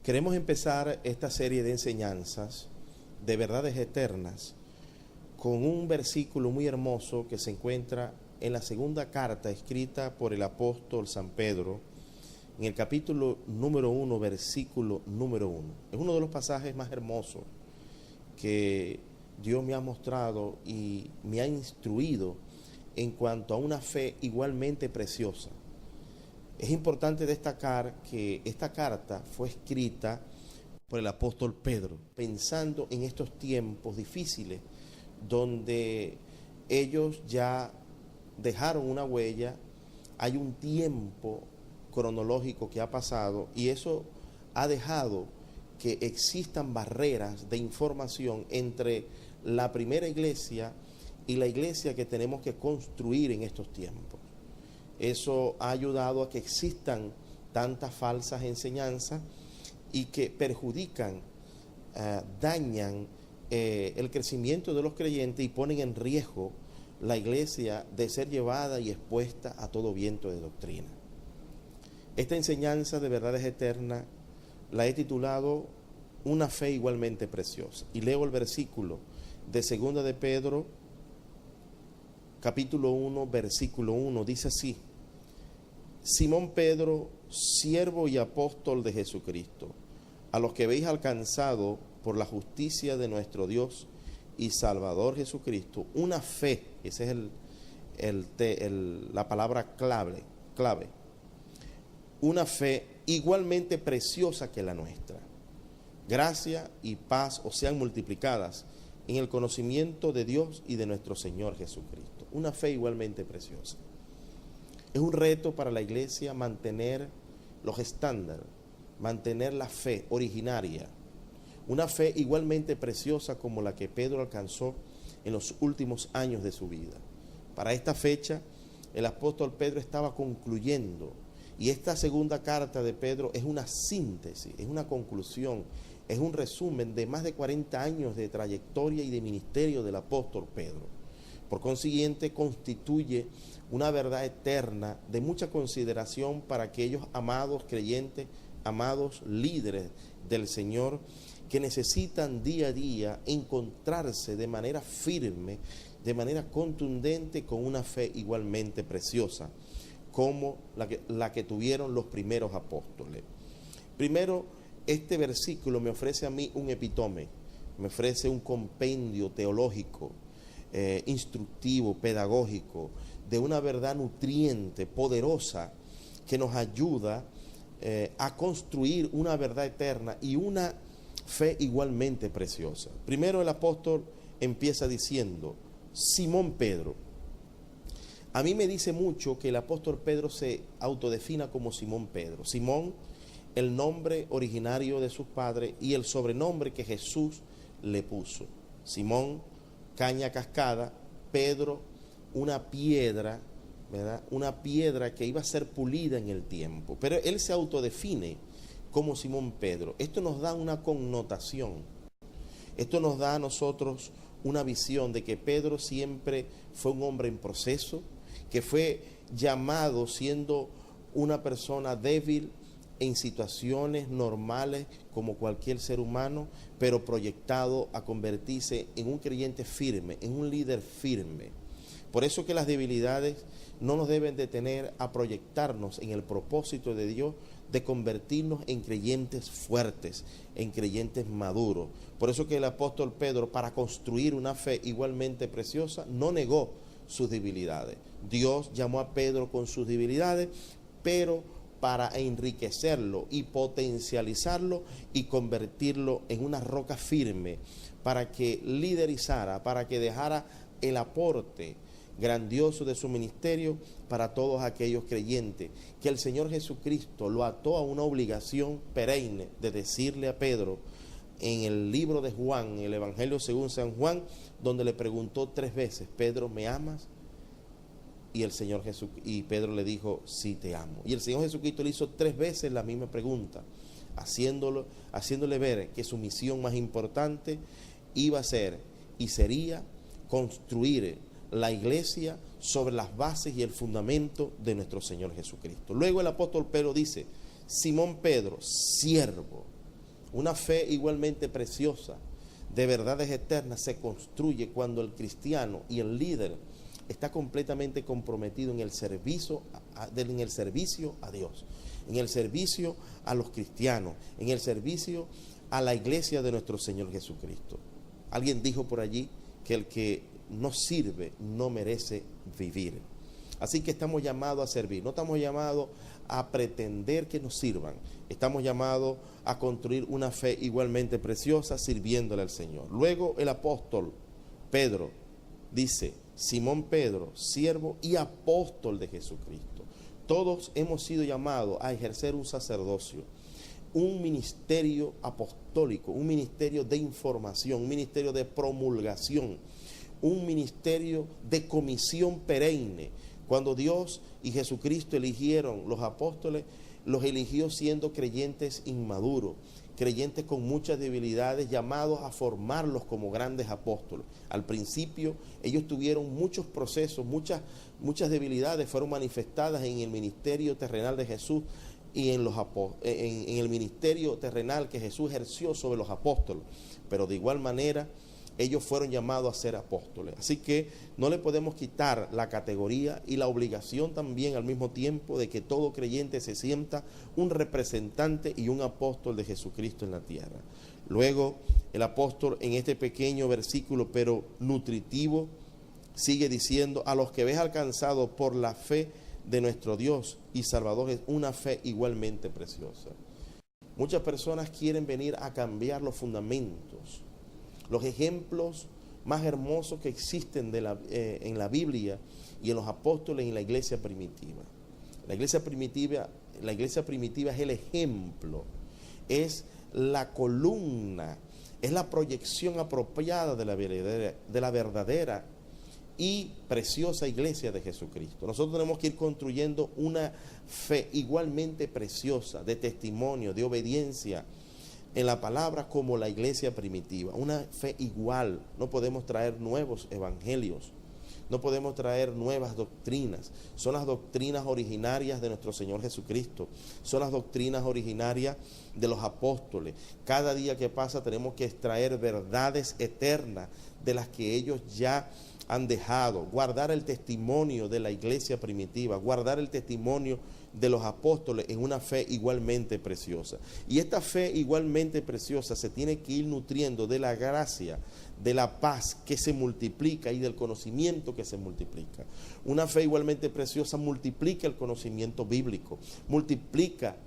Queremos empezar esta serie de enseñanzas de verdades eternas con un versículo muy hermoso que se encuentra en la segunda carta escrita por el apóstol San Pedro, en el capítulo número 1, versículo número 1. Es uno de los pasajes más hermosos que Dios me ha mostrado y me ha instruido en cuanto a una fe igualmente preciosa. Es importante destacar que esta carta fue escrita por el apóstol Pedro, pensando en estos tiempos difíciles donde ellos ya dejaron una huella. Hay un tiempo cronológico que ha pasado y eso ha dejado que existan barreras de información entre la primera iglesia y la iglesia que tenemos que construir en estos tiempos. Eso ha ayudado a que existan tantas falsas enseñanzas y que perjudican, dañan el crecimiento de los creyentes y ponen en riesgo la iglesia de ser llevada y expuesta a todo viento de doctrina. Esta enseñanza de verdades eternas la he titulado Una fe igualmente preciosa. Y leo el versículo de 2 de Pedro, capítulo 1, versículo 1. Dice así: Simón Pedro, siervo y apóstol de Jesucristo, a los que habéis alcanzado por la justicia de nuestro Dios y Salvador Jesucristo, una fe, esa es la palabra clave, una fe igualmente preciosa que la nuestra. Gracia y paz os sean multiplicadas en el conocimiento de Dios y de nuestro Señor Jesucristo. Una fe igualmente preciosa. Es un reto para la iglesia mantener los estándares, mantener la fe originaria, una fe igualmente preciosa como la que Pedro alcanzó en los últimos años de su vida. Para esta fecha, el apóstol Pedro estaba concluyendo, y esta segunda carta de Pedro es una síntesis, es una conclusión, es un resumen de más de 40 años de trayectoria y de ministerio del apóstol Pedro. Por consiguiente, constituye una verdad eterna de mucha consideración para aquellos amados creyentes, amados líderes del Señor, que necesitan día a día encontrarse de manera firme, de manera contundente, con una fe igualmente preciosa, como la que tuvieron los primeros apóstoles. Primero, este versículo me ofrece a mí un epítome, me ofrece un compendio teológico, instructivo, pedagógico, de una verdad nutriente, poderosa, que nos ayuda a construir una verdad eterna y una fe igualmente preciosa. Primero el apóstol empieza diciendo, Simón Pedro. A mí me dice mucho que el apóstol Pedro se autodefina como Simón Pedro. Simón, el nombre originario de sus padres y el sobrenombre que Jesús le puso. Simón, caña cascada; Pedro, una piedra, ¿verdad? Una piedra que iba a ser pulida en el tiempo. Pero él se autodefine como Simón Pedro. Esto nos da una connotación. Esto nos da a nosotros una visión de que Pedro siempre fue un hombre en proceso, que fue llamado siendo una persona débil en situaciones normales como cualquier ser humano, pero proyectado a convertirse en un creyente firme, en un líder firme. Por eso que las debilidades no nos deben detener a proyectarnos en el propósito de Dios de convertirnos en creyentes fuertes, en creyentes maduros. Por eso que el apóstol Pedro, para construir una fe igualmente preciosa, no negó sus debilidades. Dios llamó a Pedro con sus debilidades, pero para enriquecerlo y potencializarlo y convertirlo en una roca firme, para que liderizara, para que dejara el aporte grandioso de su ministerio para todos aquellos creyentes, que el Señor Jesucristo lo ató a una obligación perenne de decirle a Pedro en el libro de Juan, en el Evangelio según San Juan, donde le preguntó 3 veces, Pedro, ¿me amas? Y Pedro le dijo, sí, te amo. Y el Señor Jesucristo le hizo 3 veces la misma pregunta, haciéndole ver que su misión más importante iba a ser y sería construir la iglesia sobre las bases y el fundamento de nuestro Señor Jesucristo. Luego el apóstol Pedro dice, Simón Pedro, siervo. Una fe igualmente preciosa, de verdades eternas, se construye cuando el cristiano y el líder está completamente comprometido en el servicio a Dios, en el servicio a los cristianos, en el servicio a la iglesia de nuestro Señor Jesucristo. Alguien dijo por allí que el que no sirve no merece vivir. Así que estamos llamados a servir, no estamos llamados a pretender que nos sirvan, estamos llamados a construir una fe igualmente preciosa sirviéndole al Señor. Luego el apóstol Pedro dice: Simón Pedro, siervo y apóstol de Jesucristo. Todos hemos sido llamados a ejercer un sacerdocio, un ministerio apostólico, un ministerio de información, un ministerio de promulgación, un ministerio de comisión perenne. Cuando Dios y Jesucristo eligieron los apóstoles, los eligió siendo creyentes inmaduros, creyentes con muchas debilidades, llamados a formarlos como grandes apóstoles. Al principio ellos tuvieron muchos procesos, muchas debilidades fueron manifestadas en el ministerio terrenal de Jesús y en el ministerio terrenal que Jesús ejerció sobre los apóstoles, pero de igual manera ellos fueron llamados a ser apóstoles. Así que no le podemos quitar la categoría y la obligación también al mismo tiempo de que todo creyente se sienta un representante y un apóstol de Jesucristo en la tierra. Luego el apóstol en este pequeño versículo pero nutritivo sigue diciendo: a los que ves alcanzado por la fe de nuestro Dios y Salvador, es una fe igualmente preciosa. Muchas personas quieren venir a cambiar los fundamentos, los ejemplos más hermosos que existen en la Biblia y en los apóstoles y en la iglesia primitiva. La iglesia primitiva es el ejemplo, es la columna, es la proyección apropiada de la verdadera y preciosa iglesia de Jesucristo. Nosotros tenemos que ir construyendo una fe igualmente preciosa, de testimonio, de obediencia en la palabra, como la iglesia primitiva. Una fe igual. No podemos traer nuevos evangelios, no podemos traer nuevas doctrinas. Son las doctrinas originarias de nuestro Señor Jesucristo, son las doctrinas originarias de los apóstoles. Cada día que pasa tenemos que extraer verdades eternas de las que ellos ya han dejado, guardar el testimonio de la iglesia primitiva, guardar el testimonio de los apóstoles en una fe igualmente preciosa. Y esta fe igualmente preciosa se tiene que ir nutriendo de la gracia, de la paz que se multiplica y del conocimiento que se multiplica. Una fe igualmente preciosa multiplica el conocimiento bíblico, multiplica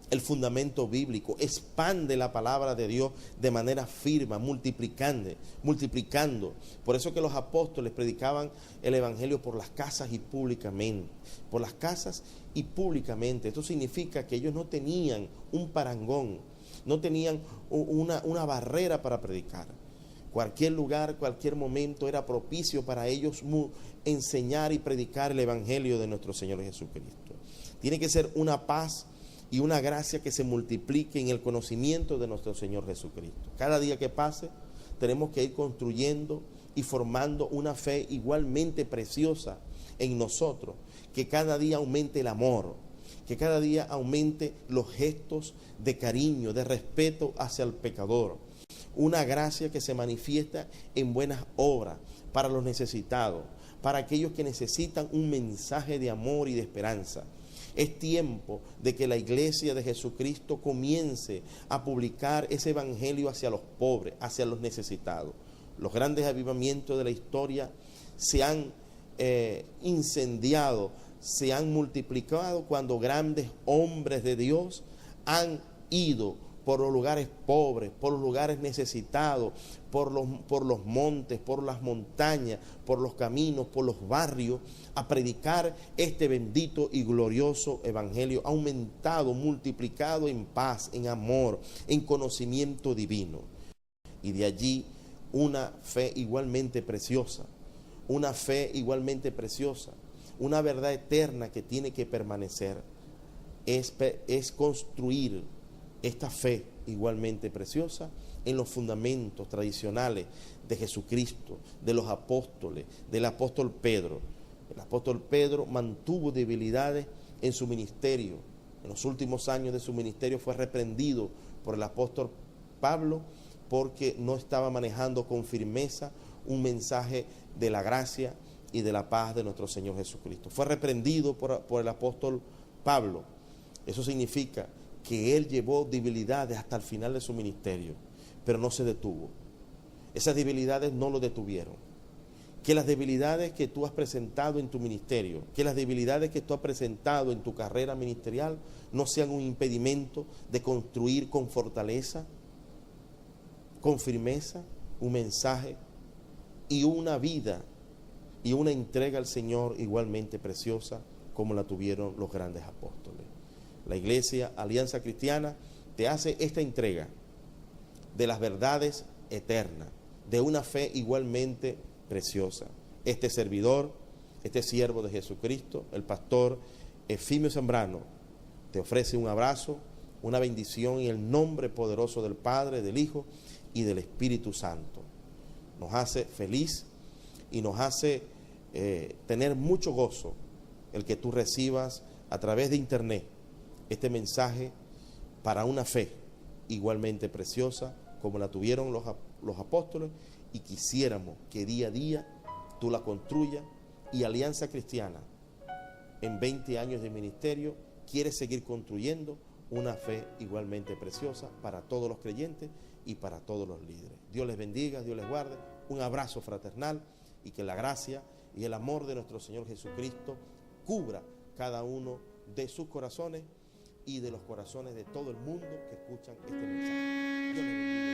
el fundamento bíblico, expande la palabra de Dios de manera firme, multiplicando. Por eso que los apóstoles predicaban el evangelio por las casas y públicamente. Por las casas y públicamente. Esto significa que ellos no tenían un parangón, no tenían una barrera para predicar. Cualquier lugar, cualquier momento era propicio para ellos enseñar y predicar el evangelio de nuestro Señor Jesucristo. Tiene que ser una paz y una gracia que se multiplique en el conocimiento de nuestro Señor Jesucristo. Cada día que pase tenemos que ir construyendo y formando una fe igualmente preciosa en nosotros, que cada día aumente el amor, que cada día aumente los gestos de cariño, de respeto hacia el pecador. Una gracia que se manifiesta en buenas obras para los necesitados, para aquellos que necesitan un mensaje de amor y de esperanza. Es tiempo de que la iglesia de Jesucristo comience a publicar ese evangelio hacia los pobres, hacia los necesitados. Los grandes avivamientos de la historia se han incendiado, se han multiplicado cuando grandes hombres de Dios han ido por los lugares pobres, por los lugares necesitados, por los montes, por las montañas, por los caminos, por los barrios, a predicar este bendito y glorioso evangelio, aumentado, multiplicado en paz, en amor, en conocimiento divino. Y de allí una fe igualmente preciosa, una fe igualmente preciosa, una verdad eterna que tiene que permanecer, es construir esta fe igualmente preciosa en los fundamentos tradicionales de Jesucristo, de los apóstoles, del apóstol Pedro. El apóstol Pedro mantuvo debilidades en su ministerio. En los últimos años de su ministerio fue reprendido por el apóstol Pablo, porque no estaba manejando con firmeza un mensaje de la gracia y de la paz de nuestro Señor Jesucristo. Fue reprendido por el apóstol Pablo. Eso significa que él llevó debilidades hasta el final de su ministerio, pero no se detuvo. Esas debilidades no lo detuvieron. Que las debilidades que tú has presentado en tu ministerio, que las debilidades que tú has presentado en tu carrera ministerial no sean un impedimento de construir con fortaleza, con firmeza, un mensaje y una vida y una entrega al Señor igualmente preciosa como la tuvieron los grandes apóstoles. La Iglesia Alianza Cristiana te hace esta entrega de las verdades eternas, de una fe igualmente preciosa. Este servidor, este siervo de Jesucristo, el pastor Efimio Zambrano, te ofrece un abrazo, una bendición en el nombre poderoso del Padre, del Hijo y del Espíritu Santo. Nos hace feliz y nos hace tener mucho gozo el que tú recibas a través de internet este mensaje para una fe igualmente preciosa como la tuvieron los apóstoles, y quisiéramos que día a día tú la construyas. Y Alianza Cristiana en 20 años de ministerio quiere seguir construyendo una fe igualmente preciosa para todos los creyentes y para todos los líderes. Dios les bendiga, Dios les guarde, un abrazo fraternal, y que la gracia y el amor de nuestro Señor Jesucristo cubra cada uno de sus corazones y de los corazones de todo el mundo que escuchan este mensaje. Dios les bendiga.